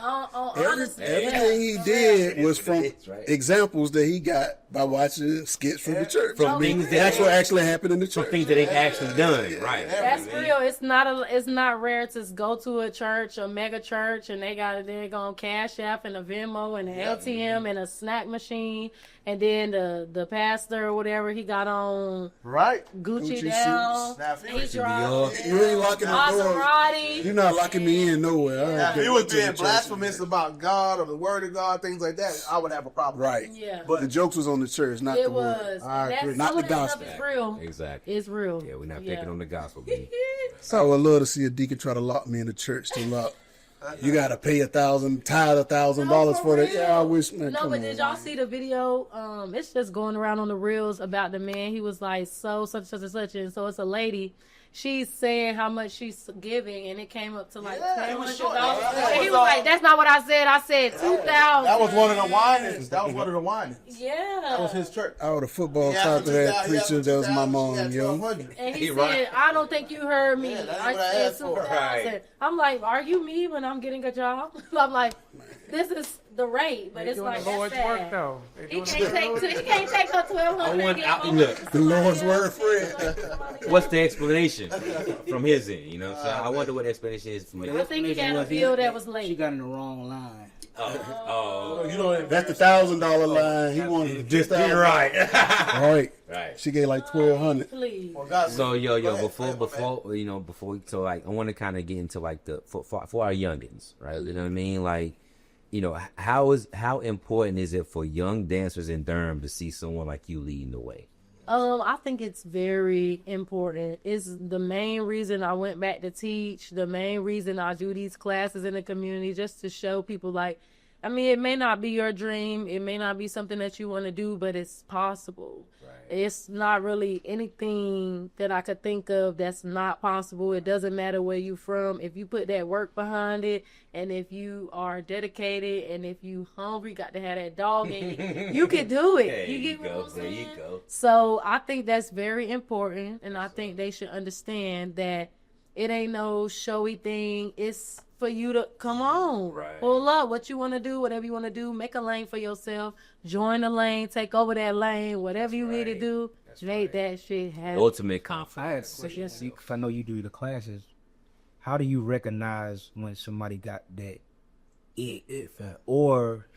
Honestly,
Everything he did was from
Hits, right.
examples that he got by watching skits from the church.
From things that
That's what actually happened in the church.
things that they've actually done. Right.
That's real. It's not rare to go to a church, a mega church, and they're gonna Cash App and a Venmo and an LTM and a snack machine, and then the pastor or whatever he got on
Right.
Gucci
Gucci
down.
suits. Now, if he
He
was-
dropped
You ain't locking the door.
Maserati.
You're not locking me in nowhere. I
Now,
don't
if he
care
was
what the
being
church
blasphemous
is.
about God or the word of God, things like that, I would have a problem.
Right.
Yeah.
But the jokes was on the church, not
It
the word.
was.
I agree.
That's
Not
some
the
of that
gospel.
stuff is real.
Exactly.
It's real.
Yeah, we're not taking on the gospel. B.
I would love to see a deacon try to lock me in the church to lock. You got to pay tithe $1,000 for that. Yeah, I wish, man.
No,
come
but
on,
did y'all
man.
see the video? It's just going around on the reels about the man. He was like, such and such. And so it's a lady. She's saying how much she's giving, and it came up to like
Yeah, it was
$1,200.
short. That
And he
was,
was like, "That's not what I said. I said 2,000."
That was one of the whinings. That was one of the whinings.
Yeah.
That was his church.
I would have football
Yeah,
talk to that
yeah,
preacher. That was my mom, yo.
1,200.
And he
Right.
said, "I don't think you heard me.
Yeah, that's
I
what I
said
asked for.
2,000."
Right.
I'm like, "Are you me when I'm getting a job?" I'm like, "This is the rate, but
They
it's
doing
like
the Lord's
that's
work
sad.
though. They
He
doing
can't
the
take her 1,200.
Look,
The Lord's word, friend.
what's the explanation from his end? You know, so I wonder what the explanation is from his
I
end.
think he got a bill that was late.
She got in the wrong line.
Oh,
You know,
That's the $1,000 line. He wanted just
right.
right.
Right.
She gave like 1,200.
Please.
So
Go ahead.
before we so like I want to kind of get into like the for our youngins, right? You know what I mean? Like, you know, how important is it for young dancers in Durham to see someone like you leading the way?
I think it's very important. It's the main reason I went back to teach, the main reason I do these classes in the community, just to show people like, I mean, it may not be your dream, it may not be something that you want to do, but it's possible. Right. It's not really anything that I could think of that's not possible. It doesn't matter where you're from. If you put that work behind it, and if you are dedicated, and if you hungry, got to have that dog in you, you can do it.
There
you
you
get what
go.
I'm
There you
saying?
go.
So I think that's very important, and I think they should understand that it ain't no showy thing. It's for you to come on,
Right.
pull up what you want to do, whatever you want to do. Make a lane for yourself. Join the lane. Take over that lane. Whatever you need to do, make that shit happen.
Ultimate
I
confidence.
had if I know you do the classes, how do you recognize when somebody got that it or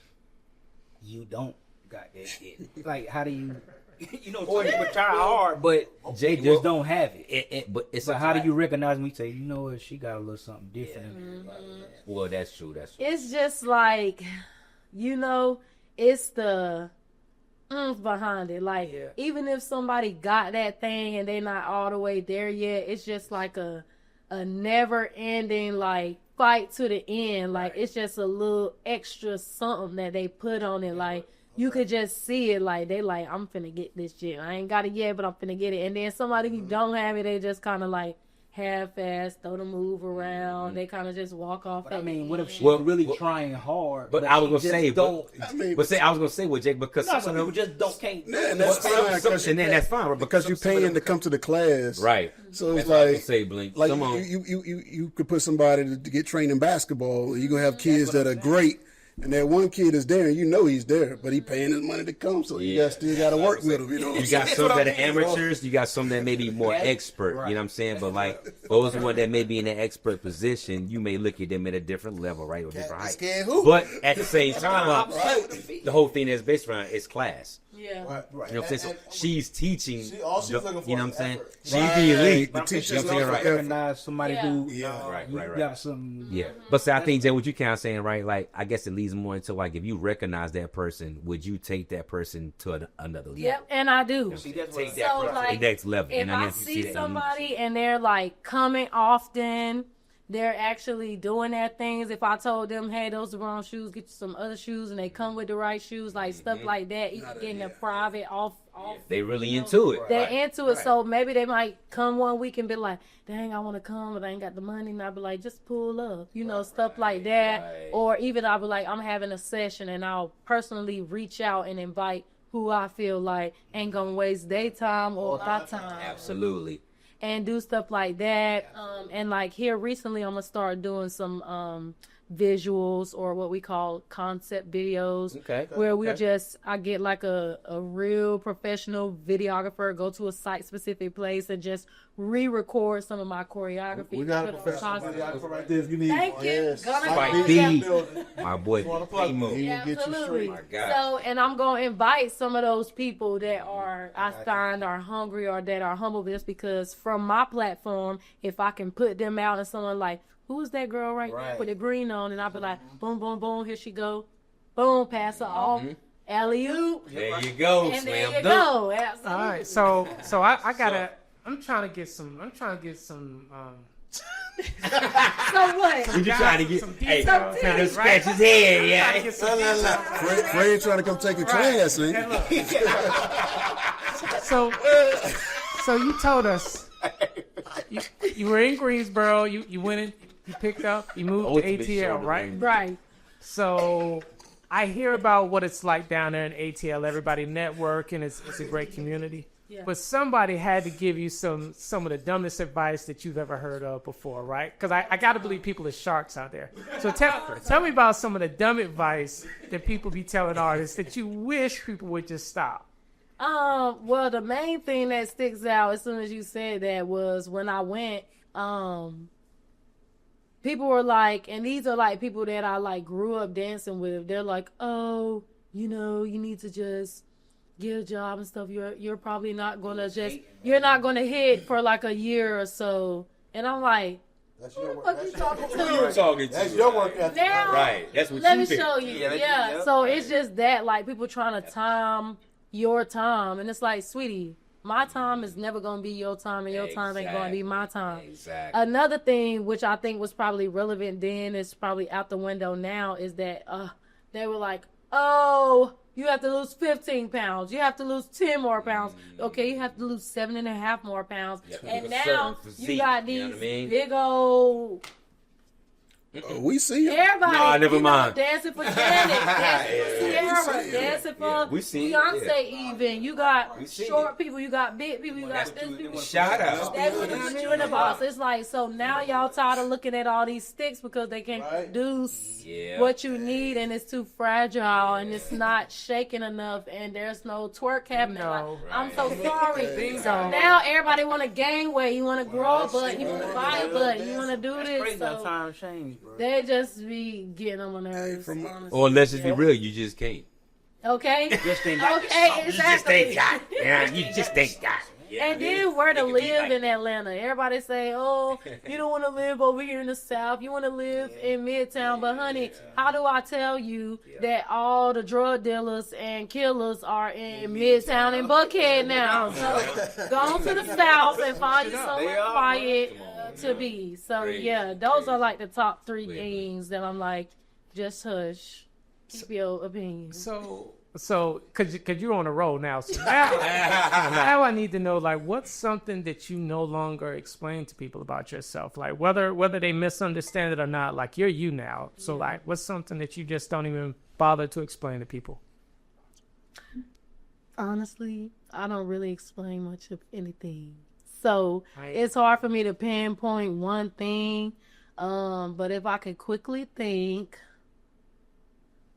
you don't got that it? Like, how do you, you know, or you try hard, but
Jay
just don't have it.
But it's
So how do you recognize when you say, you know what, she got a little something different?
Well, that's true. That's true.
It's just like, you know, it's the behind it. Like, even if somebody got that thing and they're not all the way there yet, it's just like a never ending, like, fight to the end. Like, it's just a little extra something that they put on it. Like, you could just see it. Like, they like, I'm finna get this shit. I ain't got it yet, but I'm finna get it. And then somebody who don't have it, they just kind of like half-ass, throw the move around. They kind of just walk off.
But I mean, what if she's
Well,
really
well,
trying hard?
But I was
she
gonna
just
say,
don't.
I mean,
I was gonna say with Jake because
No, some people just don't can't.
yeah, and that's fine.
and then that's fine
Because you're paying to come to the class.
right.
So it's
That's what I was
like,
gonna say, Blink.
like
Come on.
you could put somebody to get trained in basketball. You're going to have kids that are great. And that one kid is there, and you know he's there, but he paying his money to come, so you still got to work with him. You know,
You got some that are amateurs. You got some that may be more expert. You know what I'm saying? But like those one that may be in an expert position, you may look at them at a different level, right, or different height.
Scared who?
But at the same time, the whole thing is based around is class.
Yeah.
Right, right.
You know what I'm saying? So she's teaching.
all she's looking for
you know
is
what I'm saying?
effort.
She's the elite.
The teacher's
You know what I'm saying?
also
Right.
Recognize somebody who
Right,
you
right.
got some.
Yeah, but see, I think Jay, what you kind of saying, right? Like, I guess it leads more into like, if you recognize that person, would you take that person to another level?
Yep, and I do.
Take
So,
that person to
like,
the next level.
If
And
I
if you
see
that,
somebody and they're like coming often, they're actually doing their things. If I told them, hey, those are the wrong shoes, get you some other shoes, and they come with the right shoes, like stuff like that, even getting a private off.
They really into it.
They're into it, so maybe they might come one week and be like, dang, I want to come, but I ain't got the money. And I'll be like, just pull up, stuff like that.
Right.
Or even I'll be like, I'm having a session, and I'll personally reach out and invite who I feel like ain't going to waste their time or my time.
Absolutely.
And do stuff like that. And like here recently, I'm going to start doing some visuals or what we call concept videos.
Okay.
Where I get like a real professional videographer, go to a site specific place and just re-record some of my choreography.
We got a professional videographer right there if you need
Thank
one.
you.
Yes.
Spike B. My boy, Primo.
He will get you
Absolutely.
straight.
My God.
So, and I'm going to invite some of those people that I find are hungry or that are humble just because from my platform, if I can put them out and someone like, who is that girl right there with the green on? And I'll be like, boom, boom, boom, here she go. Boom, pass her off. Alley-oop.
There you go.
And there
Slam
you
dunk.
go. Absolutely.
All right, so I gotta. I'm trying to get some.
So what?
We just trying to get.
Some
Hey,
details,
trying to
right?
scratch his head. Yeah.
Get some details.
Fred trying to come take a class, man.
And look, so you told us you were in Greensboro. You went in. You picked up. You moved to
Ultimate
ATL,
shoulder
right?
ring.
Right.
So I hear about what it's like down there in ATL. Everybody networking. It's a great community.
Yeah.
But somebody had to give you some of the dumbest advice that you've ever heard of before, right? Because I got to believe people are sharks out there. So tell me about some of the dumb advice that people be telling artists that you wish people would just stop.
Well, the main thing that sticks out as soon as you said that was when I went, people were like, and these are like people that I like grew up dancing with. They're like, oh, you need to just get a job and stuff. You're probably not gonna you're not gonna hit for like a year or so. And I'm like,
That's your work.
what you talking
Who you
to?
talking to?
That's your work ethic.
Now,
Right. That's what
let
you
me
think.
show you. Yeah. So it's just that, like, people trying to time your time. And it's like, sweetie, my time is never going to be your time, and your time ain't going to be my time.
Exactly.
Another thing, which I think was probably relevant then, is probably out the window now, is that they were like, oh, you have to lose 15 pounds. You have to lose 10 more pounds. Okay, you have to lose 7.5 more pounds.
Yeah,
And
a
now
certain physique,
you got
you know
these
what I mean?
big old...
We see it.
Everybody,
Nah, never mind.
Dancing for Janet, dancing for Sierra, dancing for
we see it,
Beyonce. Even you got
We see
short
it.
people, you got big people, you
That's
got this people.
shout out.
That's what put you in the box. It's like, so now y'all tired of looking at all these sticks because they can't produce what you need, and it's too fragile and it's not shaking enough, and there's no twerk happening.
No.
Like, I'm so sorry. So now everybody want to gain weight, you want to grow a butt, you want to buy a butt, you want to do this.
Crazy how
So
times change, bro.
they just be getting on my nerves. honestly.
Or let's just be real, you just can't.
Okay.
Just ain't got
Okay, exactly.
Yeah, you just ain't got.
And then where to live in Atlanta. Everybody say, oh, you don't want to live over here in the South. You want to live in Midtown. But, honey, how do I tell you that all the drug dealers and killers are in Midtown and Buckhead now? So go on to the South and find you somewhere quiet to be. So, yeah, those are like the top three things that I'm like, just hush. Keep your opinion.
So, cause you're on a roll now. So now I need to know, like, what's something that you no longer explain to people about yourself, like whether they misunderstand it or not. Like, you're you now. So, like, what's something that you just don't even bother to explain to people?
Honestly, I don't really explain much of anything. So
Right.
it's hard for me to pinpoint one thing. But if I could quickly think,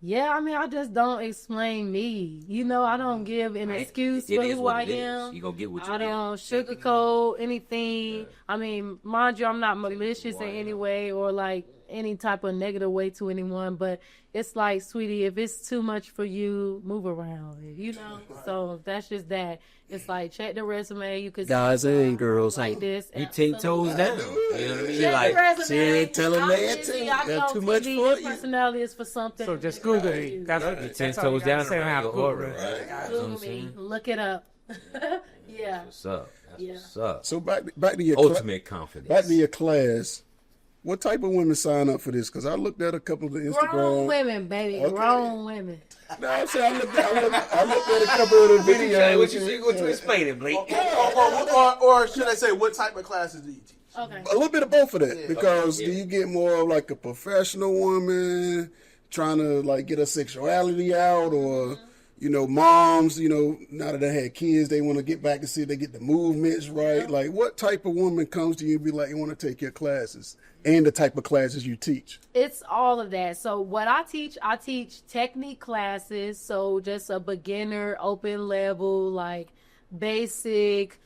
I just don't explain me. I don't give an excuse
It
for
is
who
what
I
it is.
am.
You gonna get what you
I
get.
don't sugarcoat anything. I mean, mind you, I'm not malicious in any way or like any type of negative way to anyone, but it's like, sweetie, if it's too much for you, move around, So that's just that. It's like, check the resume. You could
Guys and girls,
like this.
You 10 toes down. You know what I mean?
Check
Like,
the resume.
she ain't telling
I'm
that
busy.
too.
I
Got
go
too much
TV.
for
Your
you.
personality is for something.
So just Google it. That's
you 10
that's all you
toes
gotta
down
say.
around
Have
your
Google
aura,
it.
right?
Google me. Look it up. Yeah.
What's up? That's
Yeah.
what's up.
So back to your
Ultimate confidence.
back to your class. What type of women sign up for this? Because I looked at a couple of the Instagram.
Grown women, baby.
Okay.
Grown women.
No, I'm saying I looked at a couple of the videos.
What you explain it, Blake?
Or should I say, what type of classes do you teach?
Okay.
A little bit of both of that, because do you get more of like a professional woman trying to like get her sexuality out, or moms, now that they had kids, they want to get back and see if they get the movements right. Like, what type of woman comes to you and be like, you want to take your classes, and the type of classes you teach?
It's all of that. So what I teach technique classes. So just a beginner, open level, like basic,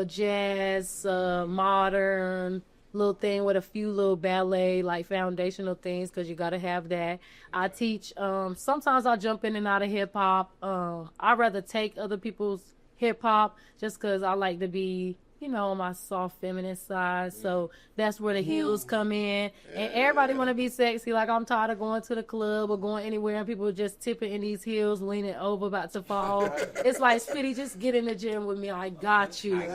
jazz, modern, little thing with a few little ballet, like foundational things, because you got to have that. I teach, sometimes I jump in and out of hip hop. I'd rather take other people's hip hop just because I like to be, on my soft feminine side. So that's where the heels come in. And everybody want to be sexy. Like, I'm tired of going to the club or going anywhere and people just tipping in these heels, leaning over, about to fall. It's like, Spitty, just get in the gym with me. I got you.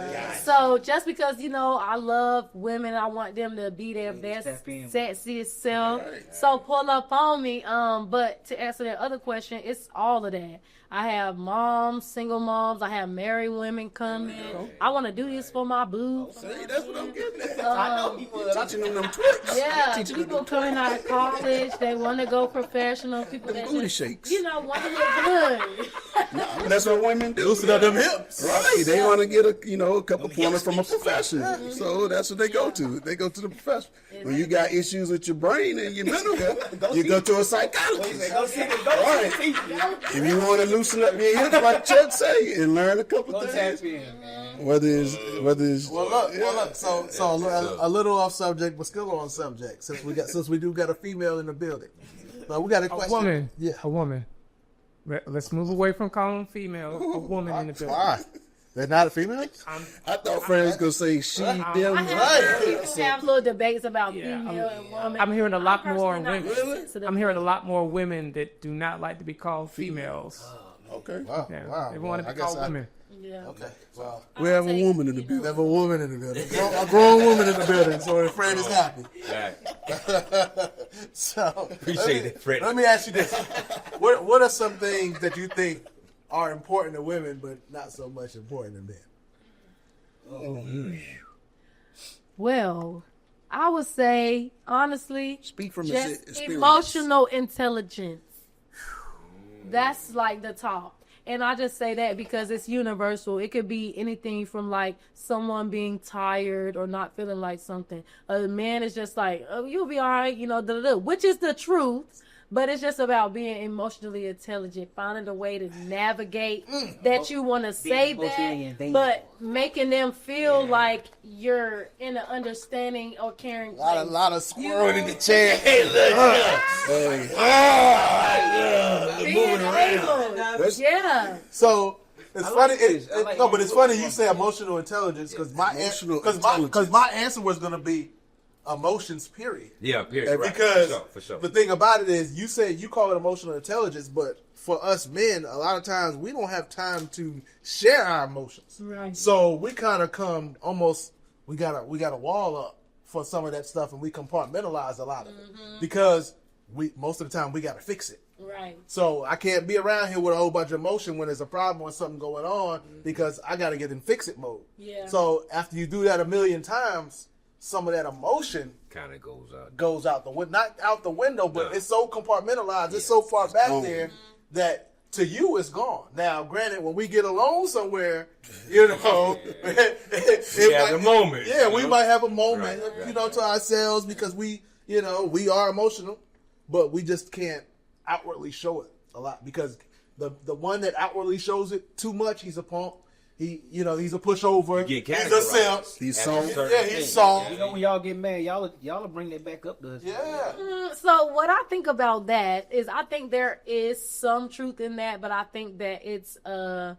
So just because, I love women, I want them to be their best, sexiest self. So pull up on me. But to answer that other question, it's all of that. I have moms, single moms. I have married women come in. I want to do this for my boo.
See, that's what I'm getting at. I know people teaching them tricks.
Yeah, people coming out of college, they want to go professional. People that
booty
just,
shakes.
want to look good.
That's what women do.
Loosen up them hips.
Right, they want to get a couple pointers from a professional. So that's what they go to. They go to the professional. When you got issues with your brain and your mental health, you go to a psychologist. Right. If you want to loosen up your hips, like Chet say, and learn a couple things. Whether it's
Well, look. So a little off subject, but still on subject. Since we do got a female in the building, but we got a question.
A woman.
Yeah.
A woman. Let's move away from calling them female. A woman in the building.
Why? They're not a female?
I thought Fred was gonna say she, them.
People have little debates about female and woman.
I'm hearing a lot more
personally not
women.
sensitive.
I'm hearing a lot more women that do not like to be called females.
Okay.
Wow.
Yeah,
Wow.
they want to be called women.
Yeah.
Okay. Wow.
We have a woman in the
We
building.
have a woman in the building. A grown woman in the building, so Fred is happy.
Right.
So
Appreciate it, Fred.
Let me ask you this: what are some things that you think are important to women, but not so much important to men?
Well, I would say, honestly,
Speak from
just
experience.
emotional intelligence. That's like the top. And I just say that because it's universal. It could be anything from like someone being tired or not feeling like something. A man is just like, oh, you'll be all right, which is the truth. But it's just about being emotionally intelligent, finding a way to navigate that you want to say that, but making them feel like you're in an understanding or caring.
A lot of squirring in the chair.
Moving around. Yeah.
So it's funny. But it's funny you say emotional intelligence because my answer was going to be emotions. Period.
Yeah, period. Right.
Because
for sure.
the thing about it is, you say you call it emotional intelligence, but for us men, a lot of times we don't have time to share our emotions.
Right.
So we kind of come almost. We got a wall up for some of that stuff, and we compartmentalize a lot of it because most of the time we got to fix it.
Right.
So I can't be around here with a whole bunch of emotion when there's a problem or something going on because I got to get in fix it mode.
Yeah.
So after you do that a million times, some of that emotion
kind of
goes out the window, not out the window, but it's so compartmentalized, it's so far back there that to you it's gone. Now, granted, when we get alone somewhere,
we have a moment.
Yeah, we might have a moment, to ourselves because we are emotional, but we just can't outwardly show it a lot because the one that outwardly shows it too much, he's a punk. He's a pushover. He's a simp.
He's soft.
Yeah, he's soft.
When y'all get mad, y'all bring that back up to us.
Yeah.
So what I think about that is I think there is some truth in that, but I think that it's a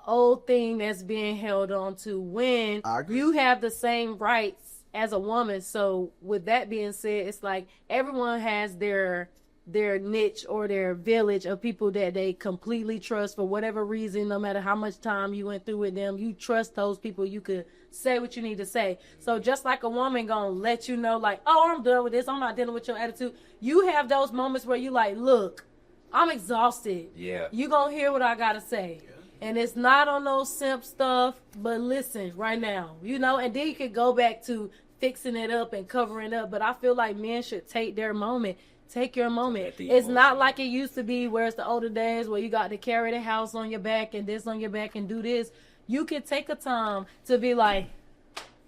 old thing that's being held on to when you have the same rights as a woman. So with that being said, it's like everyone has their niche or their village of people that they completely trust for whatever reason, no matter how much time you went through with them. You trust those people. You could say what you need to say. So just like a woman gonna let you know, like, oh, I'm done with this, I'm not dealing with your attitude. You have those moments where you like, look, I'm exhausted.
Yeah.
You gonna hear what I gotta say. And it's not on those simp stuff, but listen right now, you know, and then you can go back to fixing it up and covering up. But I feel like men should take their moment. Take your moment. It's not like it used to be where it's the older days where you got to carry the house on your back and this on your back and do this. You can take a time to be like,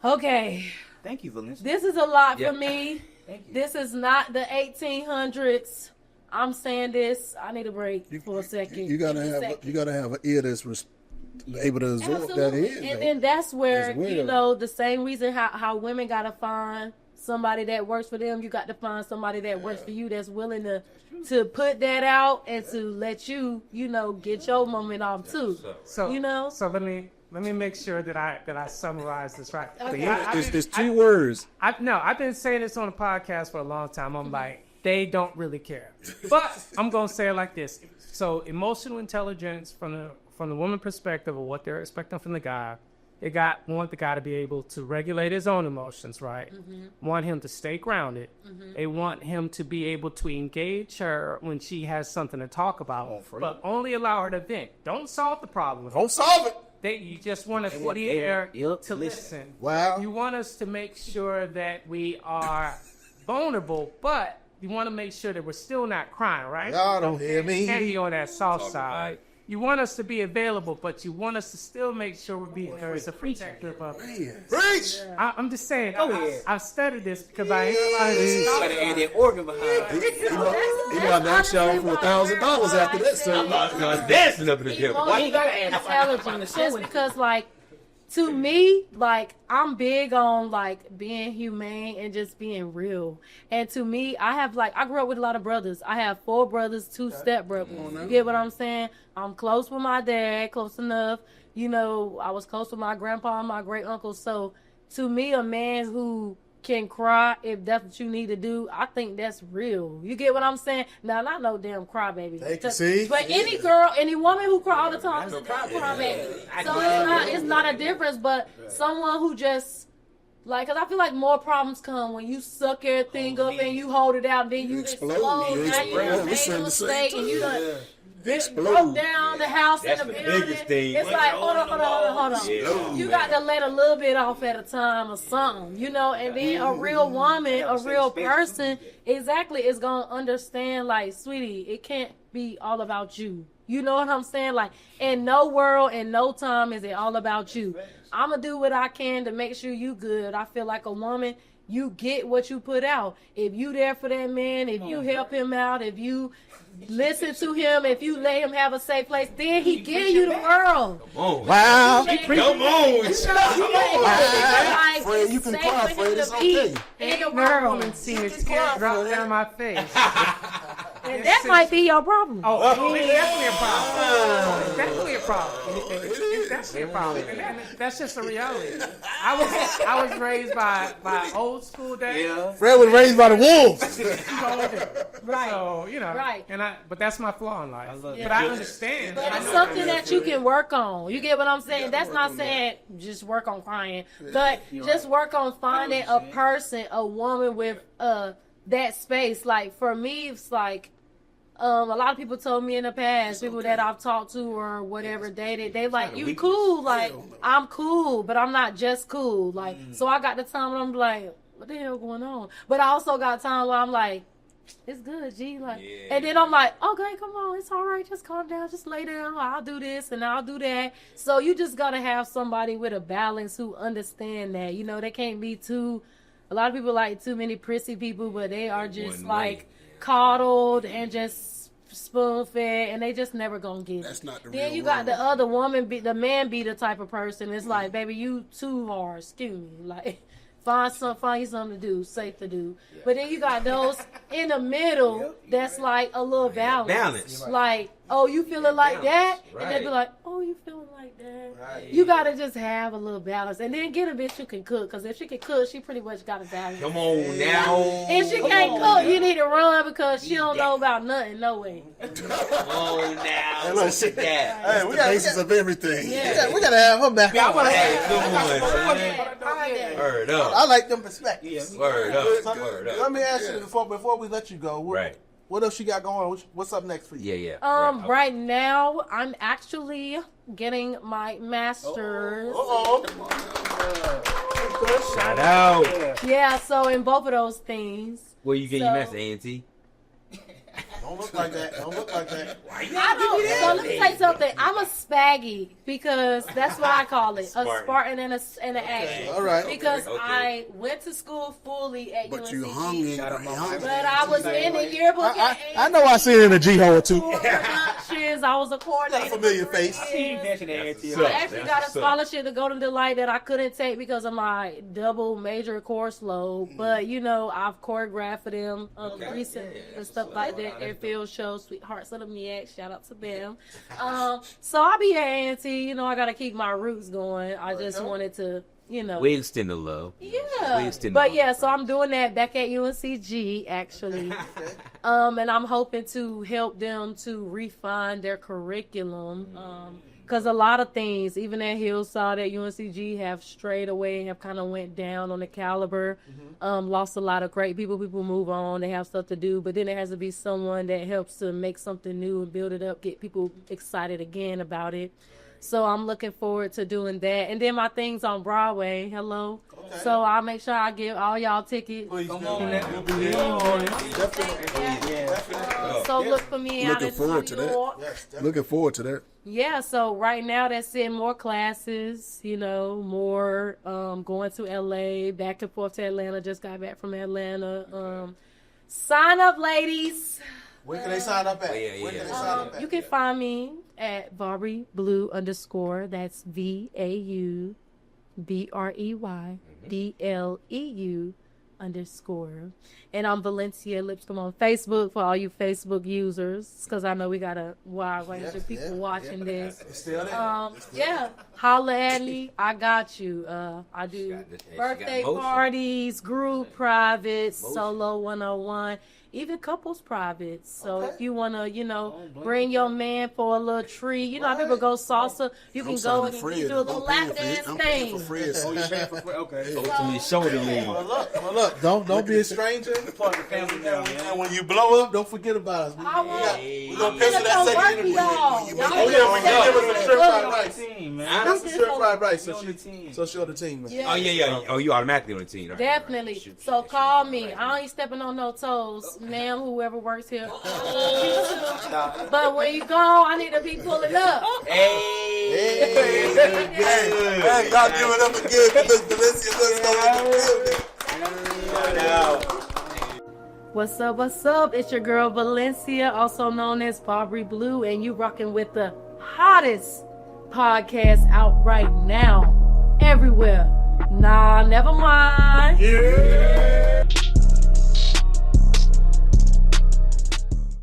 okay,
Thank you, Valencia.
this is a lot for me. This is not the 1800s. I'm saying this. I need a break for a second.
You gotta have an ear that's able to absorb that in.
And that's where,
As well.
you know, the same reason how women gotta find somebody that works for them, you got to find somebody that works for you that's willing to put that out and to let you, you know, get your moment off too.
So
you know.
So let me make sure that I summarize this right.
Okay.
There's two words.
I've been saying this on the podcast for a long time. I'm like, they don't really care. But I'm gonna say it like this. So emotional intelligence from the woman perspective of what they're expecting from the guy, want the guy to be able to regulate his own emotions, right? Want him to stay grounded. They want him to be able to engage her when she has something to talk about, but only allow her to vent. Don't solve the problem.
Don't solve it.
You just want to be there to listen.
Wow.
You want us to make sure that we are vulnerable, but you want to make sure that we're still not crying, right?
Y'all don't hear me.
And you on that soft side. You want us to be available, but you want us to still make sure we're being there as a protector of
Preach.
I'm just saying. I studied this because I analyzed this.
Got to add that organ behind.
He might knock y'all for $1,000 after that, sir.
I'm not dancing up in the hill.
Why you gotta add intelligence? Just because, like, to me, like, I'm big on, like, being humane and just being real. And to me, I grew up with a lot of brothers. I have 4 brothers, 2 stepbrothers. You get what I'm saying? I'm close with my dad, close enough. You know, I was close with my grandpa and my great uncle. So, to me, a man who can cry if that's what you need to do, I think that's real. You get what I'm saying? Now, not no damn crybaby.
See?
But any girl, any woman who cry all the time is a crybaby. So it's not a difference, but someone who just, like, because I feel like more problems come when you suck everything up and you hold it out, then you explode. Now you're in a mental state and you done broke down the house and the building.
biggest thing.
It's like, hold on. You got to let a little bit off at a time or something, you know, and then a real woman, a real person, exactly, is going to understand, like, sweetie, it can't be all about you. You know what I'm saying? Like, in no world, in no time is it all about you. I'm going to do what I can to make sure you good. I feel like a woman, you get what you put out. If you there for that man, if you help him out, if you listen to him, if you let him have a safe place, then he give you the world.
Wow.
Come on.
Fred, you can cry, Fred. It's okay.
And the
Girl,
world.
and see it can't drop down my face.
And that might be your problem.
Oh, it's definitely a problem. It's definitely a problem. It's definitely a problem. And that's just a reality. I was raised by old school days.
Fred was raised by the wolves.
Right.
So, you know.
Right.
But that's my flaw in life.
love
But I understand.
But it's something that you can work on. You get what I'm saying? That's not saying just work on crying, but just work on finding a person, a woman with that space. Like, for me, it's like, a lot of people told me in the past, people that I've talked to or whatever, dated, they like, you cool, like, I'm cool, but I'm not just cool. Like, so I got the time when I'm like, what the hell going on? But I also got time where I'm like, it's good, G. Like, and then I'm like, okay, come on, it's all right, just calm down, just lay down, I'll do this and I'll do that. So you just gotta have somebody with a balance who understand that. You know, they can't be a lot of people like too many prissy people, but they are just like coddled and just spoon fed, and they just never gonna get it.
That's not the
Then
real
you got
world.
the other woman, the man be the type of person. It's like, baby, you too hard. Excuse me, like. Find you something to do, safe to do. But then you got those in the middle that's like a little balance.
Balance.
Like, oh, you feeling like that?
Right.
And they be like, oh, you feeling like that?
Right.
You gotta just have a little balance, and then get a bitch who can cook. Cause if she can cook, she pretty much got a balance.
Come on now.
If she can't cook, you need to run because she don't know about nothing. No way.
Come on now.
Hey,
Look
look,
at that.
Hey,
The basis of everything.
we gotta have her back.
Hey, come on,
Yeah.
Word up.
I like them perspectives.
Word up.
So,
Word
let
up.
me ask you before we let you go.
Right.
What else you got going on? What's up next for you?
Yeah.
Right now, I'm actually getting my master's.
Shout out.
Yeah, so in both of those things.
Where you get your master, A&T?
Don't look like that. Don't look like that.
I don't. So let me tell you something. I'm a spaggy because that's what I call it. A Spartan and an action.
All right.
Because
Okay.
I went to school fully at
But
UNCG.
you hung in.
But I was in the yearbook.
I know I seen it in a G-hole too.
Productions. I was a coordinator.
Got a familiar
for
face.
3 years.
That's
I actually got a scholarship to go to Delight that I couldn't take because of my double major course load. But you know, I've choreographed for them recent and stuff like that. Their field show, Sweethearts of the MEAC. Shout out to them. So I'll be at A&T. You know, I got to keep my roots going. I just wanted to, you know.
We extend the love.
Yeah.
extend
But
the-
yeah, so I'm doing that back at UNCG actually. And I'm hoping to help them to refine their curriculum. Because a lot of things, even at Hillside at UNCG, have strayed away and have kind of went down on the caliber. Lost a lot of great people. People move on. They have stuff to do. But then there has to be someone that helps to make something new and build it up, get people excited again about it. So I'm looking forward to doing that. And then my thing's on Broadway. Hello.
Okay.
So I'll make sure I give all y'all tickets.
Please
Come
do.
on now.
So look for me out
Looking
in
forward to
New
that.
York.
Yes, definitely.
Looking forward to that.
Yeah, so right now that's in more classes, you know, more going to LA, back and forth to Atlanta. Just got back from Atlanta. Sign up, ladies.
Where can they sign up at?
Yeah.
Where can they sign up at?
You can find me at Barbie Blue _ That's VAUBREYBLEU _ And I'm Valencia Lipscomb on Facebook for all you Facebook users, because I know we got a wide range of people watching this.
It's still there.
Yeah, holla at me. I got you. I do
got this- she
birthday
got motion.
parties, group privates, solo 101, even couples privates. So
Okay.
if you wanna, you know, bring your man for a little treat, you know how people go salsa. You can go and you do a little lap dance thing.
Okay.
Ultimately shoulder lean.
Well, look, don't be a stranger. And when you blow up, don't forget about us.
I will.
We're gonna pencil that
I'm
second
working,
interview.
y'all.
Oh,
Y'all
yeah,
know
we can give us some shrimp fried
Look.
rice.
Team, man.
That's some shrimp fried rice. So
on the team.
so she on the team, man.
Yeah.
Oh, yeah. Oh, you automatically on the team. Right?
Definitely.
Shoot.
So call me. I ain't stepping on no toes, ma'am, whoever works here. But when you go, I need to be pulling up.
Hey.
Hey, y'all give it up again for Miss Valencia Lipscomb in the building.
Shout out.
What's up? What's up? It's your girl Valencia, also known as Barbie Blue, and you rocking with the hottest podcast out right now, everywhere. Nah, never mind.
Yeah.